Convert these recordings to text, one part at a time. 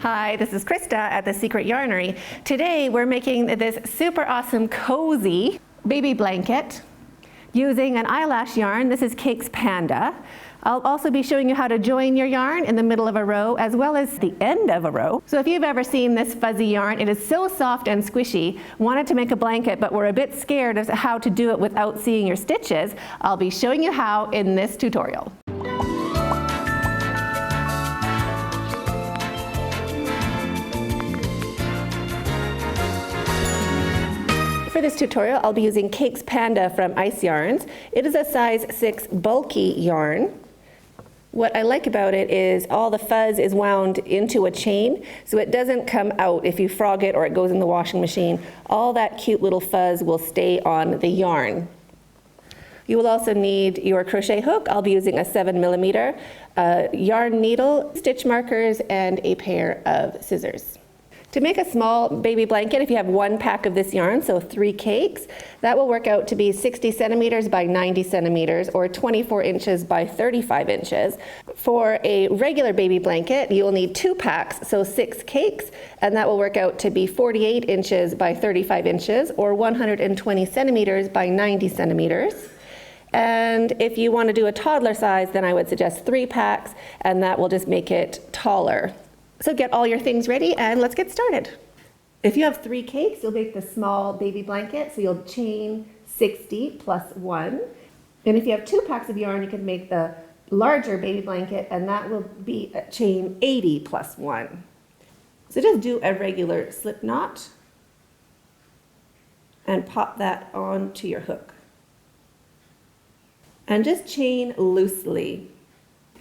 Hi, this is Krista at the Secret Yarnery. Today we're making this super awesome cozy baby blanket using an eyelash yarn. This is Cake's Panda. I'll also be showing you how to join your yarn in the middle of a row as well as the end of a row. So if you've ever seen this fuzzy yarn, it is so soft and squishy. Wanted to make a blanket, but we're a bit scared of how to do it without seeing your stitches. I'll be showing you how in this tutorial. For this tutorial, I'll be using Cake's Panda from Ice Yarns. It is a size 6 bulky yarn. What I like about it is all the fuzz is wound into a chain, so it doesn't come out if you frog it or it goes in the washing machine. All that cute little fuzz will stay on the yarn. You will also need your crochet hook. I'll be using a 7mm, yarn needle, stitch markers, and a pair of scissors. To make a small baby blanket, if you have 1 pack of this yarn, so 3 cakes, that will work out to be 60 centimeters by 90 centimeters or 24 inches by 35 inches. For a regular baby blanket, you will need 2 packs, so 6 cakes, and that will work out to be 48 inches by 35 inches or 120 centimeters by 90 centimeters. And if you want to do a toddler size, then I would suggest 3 packs, and that will just make it taller. So get all your things ready and let's get started. If you have 3 cakes, you'll make the small baby blanket, so you'll chain 60 plus 1. And if you have 2 packs of yarn, you can make the larger baby blanket, and that will be a chain 80 plus 1. So just do a regular slip knot and pop that onto your hook. And just chain loosely.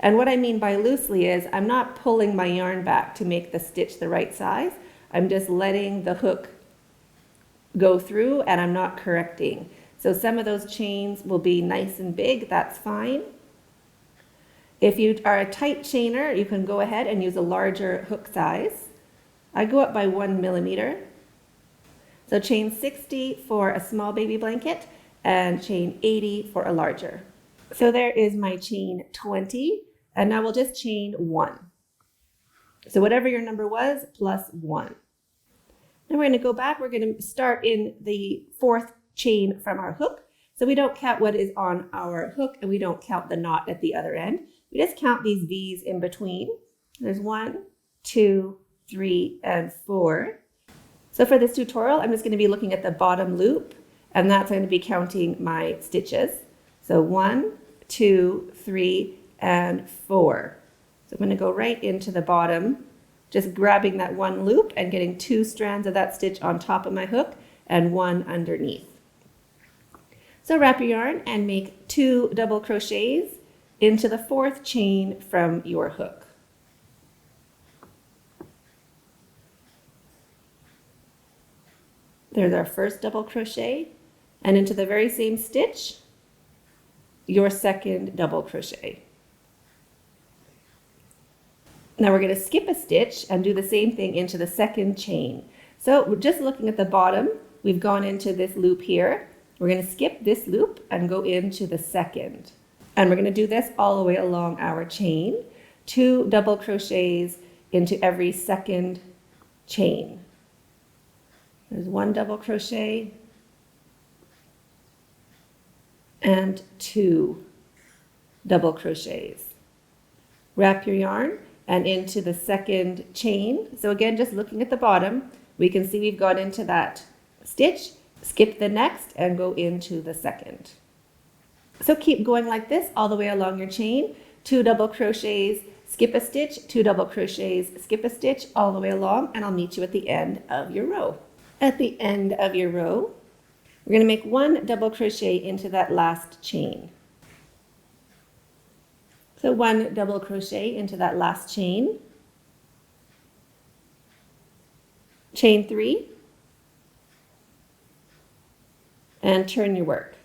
And what I mean by loosely is I'm not pulling my yarn back to make the stitch the right size. I'm just letting the hook go through and I'm not correcting. So some of those chains will be nice and big, that's fine. If you are a tight chainer, you can go ahead and use a larger hook size. I go up by 1mm. So chain 60 for a small baby blanket and chain 80 for a larger. So there is my chain 20. And now we'll just chain 1. So whatever your number was, plus 1. Now we're going to go back. We're going to start in the 4th chain from our hook. So we don't count what is on our hook, and we don't count the knot at the other end. We just count these V's in between. There's 1, 2, 3, and 4. So for this tutorial, I'm just going to be looking at the bottom loop, and that's going to be counting my stitches. So 1, 2, 3, and 4. So I'm going to go right into the bottom, just grabbing that 1 loop and getting 2 strands of that stitch on top of my hook and 1 underneath. So wrap your yarn and make 2 double crochets into the 4th chain from your hook. There's our first double crochet, and into the very same stitch, your 2nd double crochet. Now we're going to skip a stitch and do the same thing into the 2nd chain. So we're just looking at the bottom. We've gone into this loop here. We're going to skip this loop and go into the 2nd. And we're going to do this all the way along our chain. 2 double crochets into every 2nd chain. There's 1 double crochet and 2 double crochets. Wrap your yarn and into the 2nd chain. So again, just looking at the bottom, we can see we've gone into that stitch, skip the next, and go into the 2nd. So keep going like this all the way along your chain. 2 double crochets, skip a stitch, 2 double crochets, skip a stitch all the way along, and I'll meet you at the end of your row. At the end of your row, we're going to make 1 double crochet into that last chain. So 1 double crochet into that last chain, chain 3, and turn your work.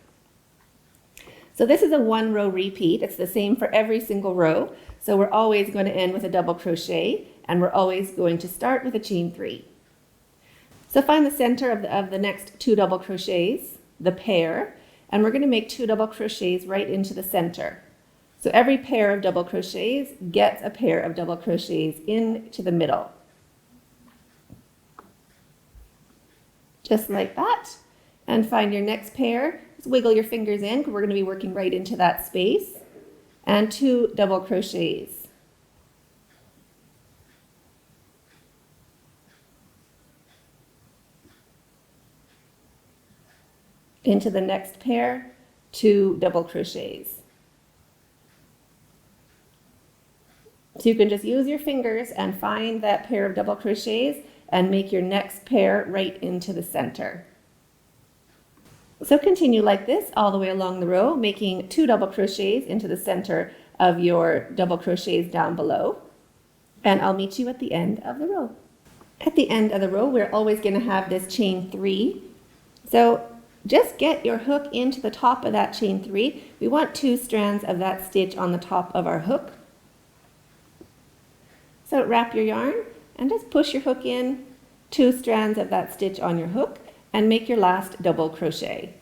So this is a 1 row repeat. It's the same for every single row. So we're always going to end with a double crochet, and we're always going to start with a chain 3. So find the center of the next 2 double crochets, the pair, and we're going to make 2 double crochets right into the center. So every pair of double crochets gets a pair of double crochets into the middle. just like that. And find your next pair. Just wiggle your fingers in because we're going to be working right into that space. And 2 double crochets. Into the next pair, 2 double crochets. So you can just use your fingers and find that pair of double crochets and make your next pair right into the center. So continue like this all the way along the row, making 2 double crochets into the center of your double crochets down below. And I'll meet you at the end of the row. At the end of the row, we're always going to have this chain 3. So just get your hook into the top of that chain 3. We want 2 strands of that stitch on the top of our hook. So wrap your yarn and just push your hook in, 2 strands of that stitch on your hook, and make your last double crochet.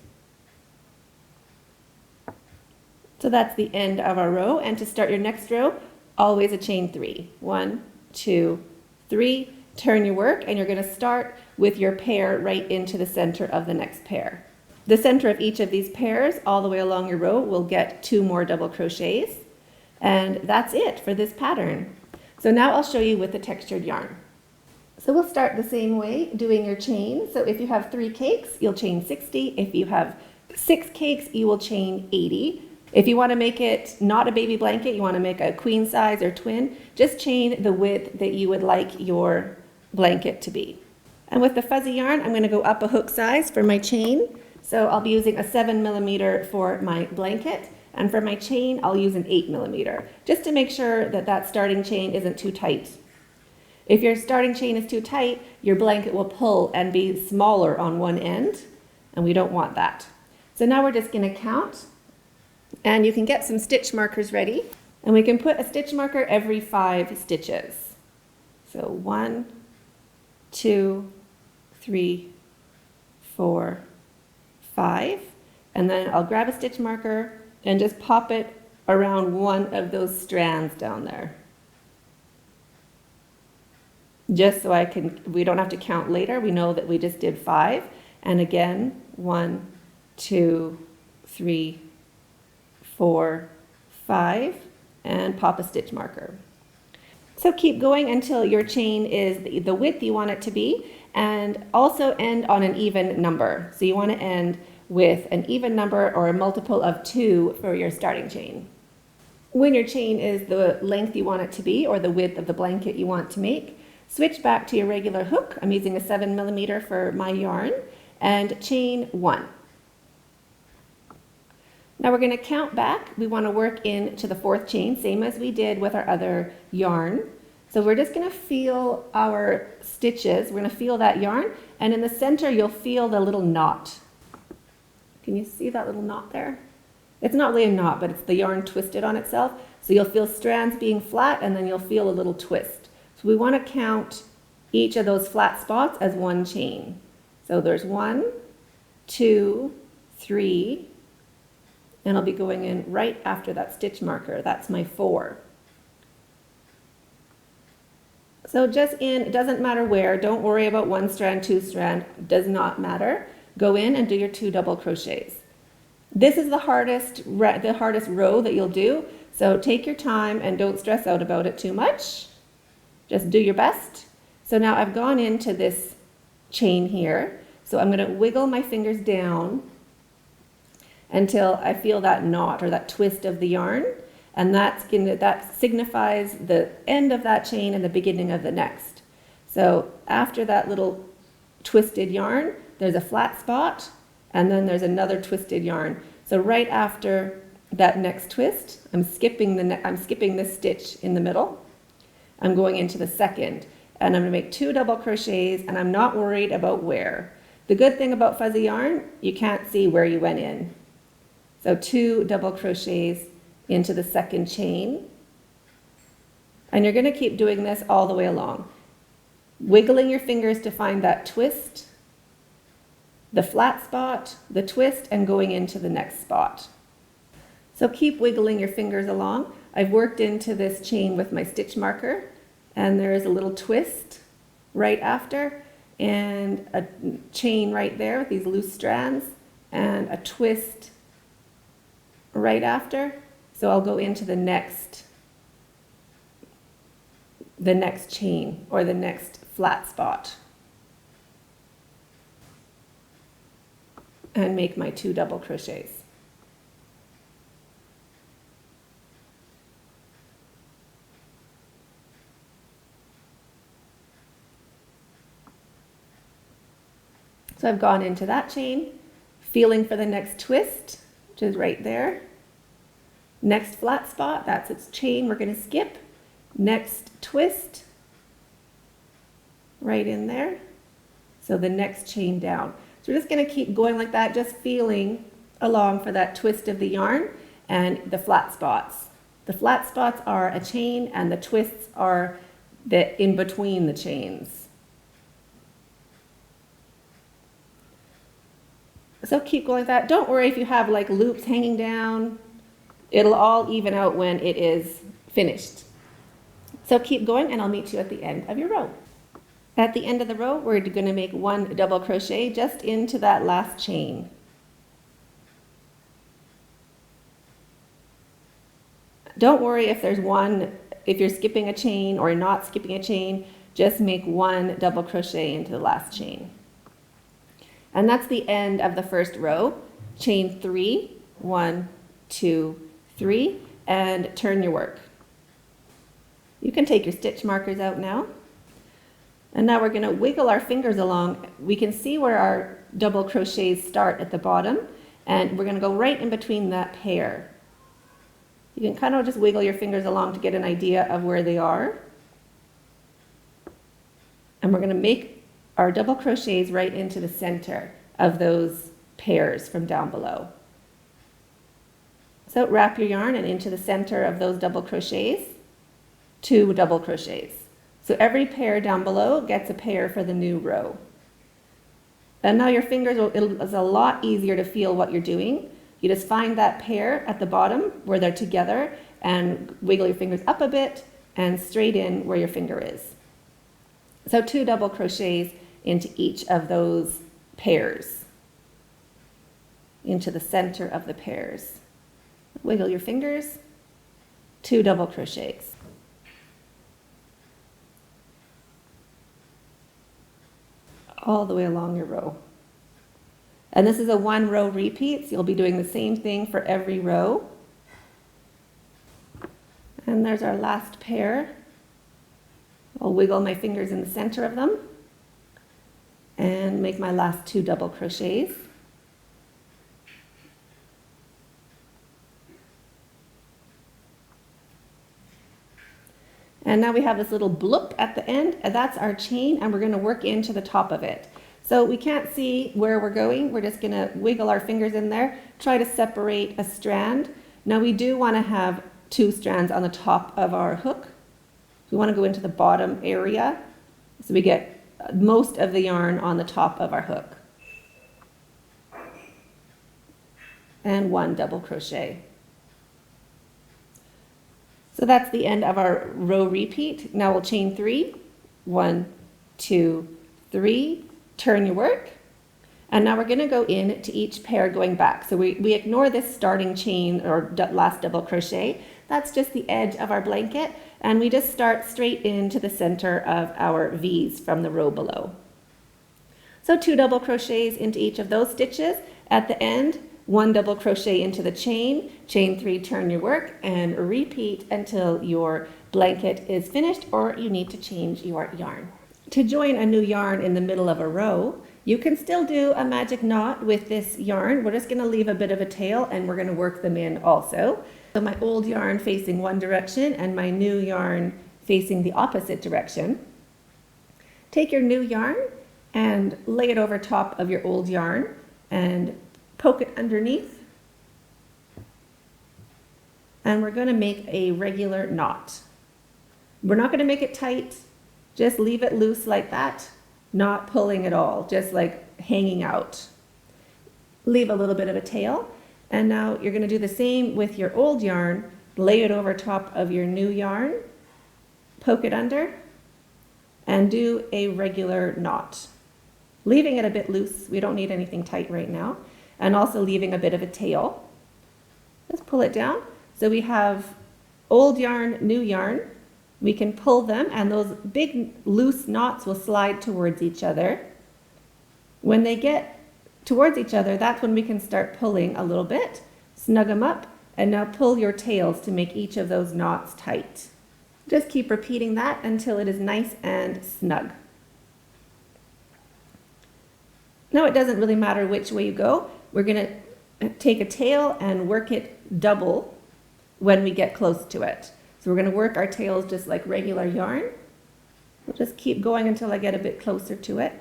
So that's the end of our row, and to start your next row, always a chain 3. 1, 2, 3. Turn your work, and you're going to start with your pair right into the center of the next pair. The center of each of these pairs, all the way along your row, will get 2 more double crochets, and that's it for this pattern. So now I'll show you with the textured yarn. So we'll start the same way, doing your chain. So if you have 3 cakes, you'll chain 60. If you have 6 cakes, you will chain 80. If you want to make it not a baby blanket, you want to make a queen size or twin, just chain the width that you would like your blanket to be. And with the fuzzy yarn, I'm going to go up a hook size for my chain. So I'll be using a 7mm for my blanket. And for my chain, I'll use an 8mm, just to make sure that that starting chain isn't too tight. If your starting chain is too tight, your blanket will pull and be smaller on one end, and we don't want that. So now we're just going to count, and you can get some stitch markers ready, and we can put a stitch marker every 5 stitches. So 1, 2, 3, 4, 5, and then I'll grab a stitch marker and just pop it around one of those strands down there. Just so we don't have to count later. We know that we just did 5. And again, 1, 2, 3, 4, 5, and pop a stitch marker. So keep going until your chain is the width you want it to be, and also end on an even number. So you want to end with an even number or a multiple of 2 for your starting chain. When your chain is the length you want it to be, or the width of the blanket you want to make, switch back to your regular hook. I'm using a 7mm for my yarn, and chain 1. Now we're going to count back. We want to work into the 4th chain, same as we did with our other yarn. So we're just going to feel our stitches. We're going to feel that yarn, and in the center you'll feel the little knot. Can you see that little knot there? It's not really a knot, but it's the yarn twisted on itself. So you'll feel strands being flat, and then you'll feel a little twist. So we want to count each of those flat spots as one chain. So there's 1, 2, 3, and I'll be going in right after that stitch marker. That's my 4. So just in, it doesn't matter where, don't worry about 1 strand, 2 strand, does not matter. Go in and do your 2 double crochets. This is the hardest row that you'll do, so take your time and don't stress out about it too much. Just do your best. So now I've gone into this chain here, so I'm going to wiggle my fingers down until I feel that knot or that twist of the yarn, and that signifies the end of that chain and the beginning of the next. So after that little twisted yarn, there's a flat spot, and then there's another twisted yarn. So right after that next twist, I'm skipping this stitch in the middle. I'm going into the second, and I'm going to make 2 double crochets, and I'm not worried about where. The good thing about fuzzy yarn, you can't see where you went in. So 2 double crochets into the second chain, and you're going to keep doing this all the way along, wiggling your fingers to find that twist, the flat spot, the twist, and going into the next spot. So keep wiggling your fingers along. I've worked into this chain with my stitch marker, and there is a little twist right after, and a chain right there with these loose strands and a twist right after. So I'll go into the next chain or the next flat spot and make my 2 double crochets. So I've gone into that chain, feeling for the next twist, which is right there. Next flat spot, that's its chain we're going to skip. Next twist, right in there. So the next chain down. So we're just going to keep going like that, just feeling along for that twist of the yarn and the flat spots. The flat spots are a chain and the twists are the in between the chains. So keep going like that. Don't worry if you have like loops hanging down. It'll all even out when it is finished. So keep going and I'll meet you at the end of your row. At the end of the row, we're going to make 1 double crochet just into that last chain. Don't worry if you're skipping a chain or not skipping a chain, just make 1 double crochet into the last chain. And that's the end of the first row. Chain 3, 1, 2, 3, and turn your work. You can take your stitch markers out now. And now we're going to wiggle our fingers along. We can see where our double crochets start at the bottom, and we're going to go right in between that pair. You can kind of just wiggle your fingers along to get an idea of where they are. And we're going to make our double crochets right into the center of those pairs from down below. So wrap your yarn and into the center of those double crochets, 2 double crochets. So every pair down below gets a pair for the new row. And now your fingers, it's a lot easier to feel what you're doing. You just find that pair at the bottom where they're together and wiggle your fingers up a bit and straight in where your finger is. So 2 double crochets into each of those pairs, into the center of the pairs. Wiggle your fingers, 2 double crochets. All the way along your row. And this is a 1 row repeat, so you'll be doing the same thing for every row. And there's our last pair. I'll wiggle my fingers in the center of them and make my last 2 double crochets. And now we have this little bloop at the end, and that's our chain, and we're going to work into the top of it. So we can't see where we're going. We're just going to wiggle our fingers in there, try to separate a strand. Now we do want to have 2 strands on the top of our hook. We want to go into the bottom area so we get most of the yarn on the top of our hook. And 1 double crochet. So that's the end of our row repeat. Now we'll chain 3, 1, 2, 3, turn your work. And now we're going to go in to each pair going back. So we ignore this starting chain or last double crochet. That's just the edge of our blanket. And we just start straight into the center of our V's from the row below. So 2 double crochets into each of those stitches. At the end, 1 double crochet into the chain, chain 3, turn your work, and repeat until your blanket is finished or you need to change your yarn. To join a new yarn in the middle of a row, you can still do a magic knot with this yarn. We're just going to leave a bit of a tail and we're going to work them in also. So my old yarn facing one direction and my new yarn facing the opposite direction. Take your new yarn and lay it over top of your old yarn and poke it underneath. And we're going to make a regular knot. We're not going to make it tight. Just leave it loose like that, not pulling at all, just like hanging out. Leave a little bit of a tail. And now you're going to do the same with your old yarn. Lay it over top of your new yarn, poke it under, and do a regular knot. leaving it a bit loose. We don't need anything tight right now. And also leaving a bit of a tail. Just pull it down. So we have old yarn, new yarn. We can pull them and those big loose knots will slide towards each other. When they get towards each other, that's when we can start pulling a little bit, snug them up, and now pull your tails to make each of those knots tight. Just keep repeating that until it is nice and snug. Now it doesn't really matter which way you go. We're going to take a tail and work it double when we get close to it. So we're going to work our tails just like regular yarn. We'll just keep going until I get a bit closer to it.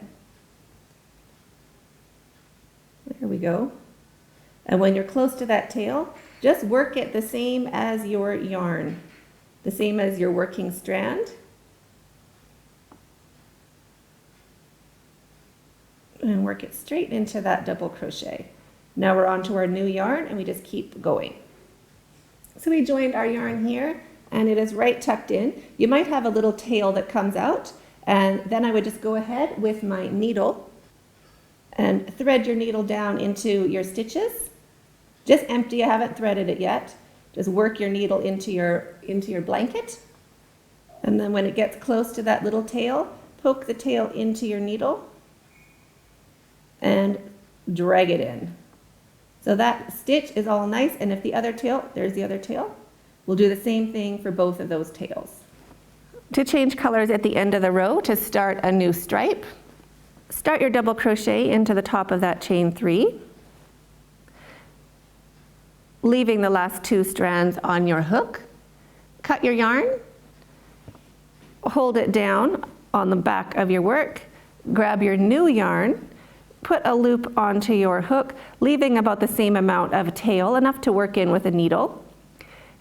There we go. And when you're close to that tail, just work it the same as your yarn, the same as your working strand. And work it straight into that double crochet. Now we're on to our new yarn and we just keep going. So we joined our yarn here and it is right tucked in. You might have a little tail that comes out, and then I would just go ahead with my needle and thread your needle down into your stitches. Just empty, I haven't threaded it yet. Just work your needle into your blanket. And then when it gets close to that little tail, poke the tail into your needle and drag it in. So that stitch is all nice, and if the other tail, there's the other tail, we'll do the same thing for both of those tails. To change colors at the end of the row, to start a new stripe, start your double crochet into the top of that chain 3, leaving the last 2 strands on your hook. Cut your yarn, hold it down on the back of your work, grab your new yarn, put a loop onto your hook, leaving about the same amount of tail, enough to work in with a needle,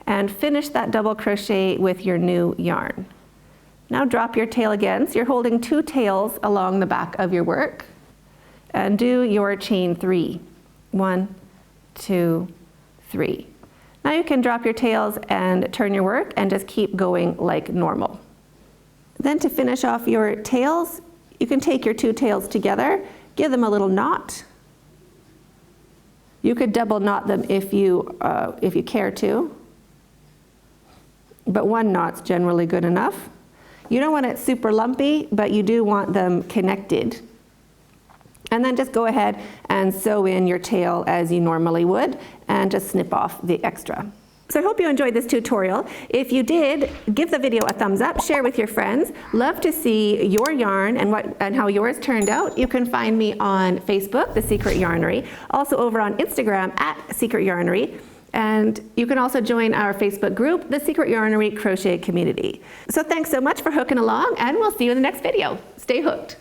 and finish that double crochet with your new yarn. Now drop your tail again, so you're holding 2 tails along the back of your work, and do your chain 3. 1, 2, 3. Now you can drop your tails and turn your work and just keep going like normal. Then to finish off your tails, you can take your 2 tails together, give them a little knot. You could double knot them if you care to, but 1 knot's generally good enough. You don't want it super lumpy, but you do want them connected. And then just go ahead and sew in your tail as you normally would, and just snip off the extra. So I hope you enjoyed this tutorial. If you did, give the video a thumbs up, share with your friends. Love to see your yarn and how yours turned out. You can find me on Facebook, The Secret Yarnery, also over on Instagram at Secret Yarnery. And you can also join our Facebook group, The Secret Yarnery Crochet Community. So thanks so much for hooking along, and we'll see you in the next video. Stay hooked.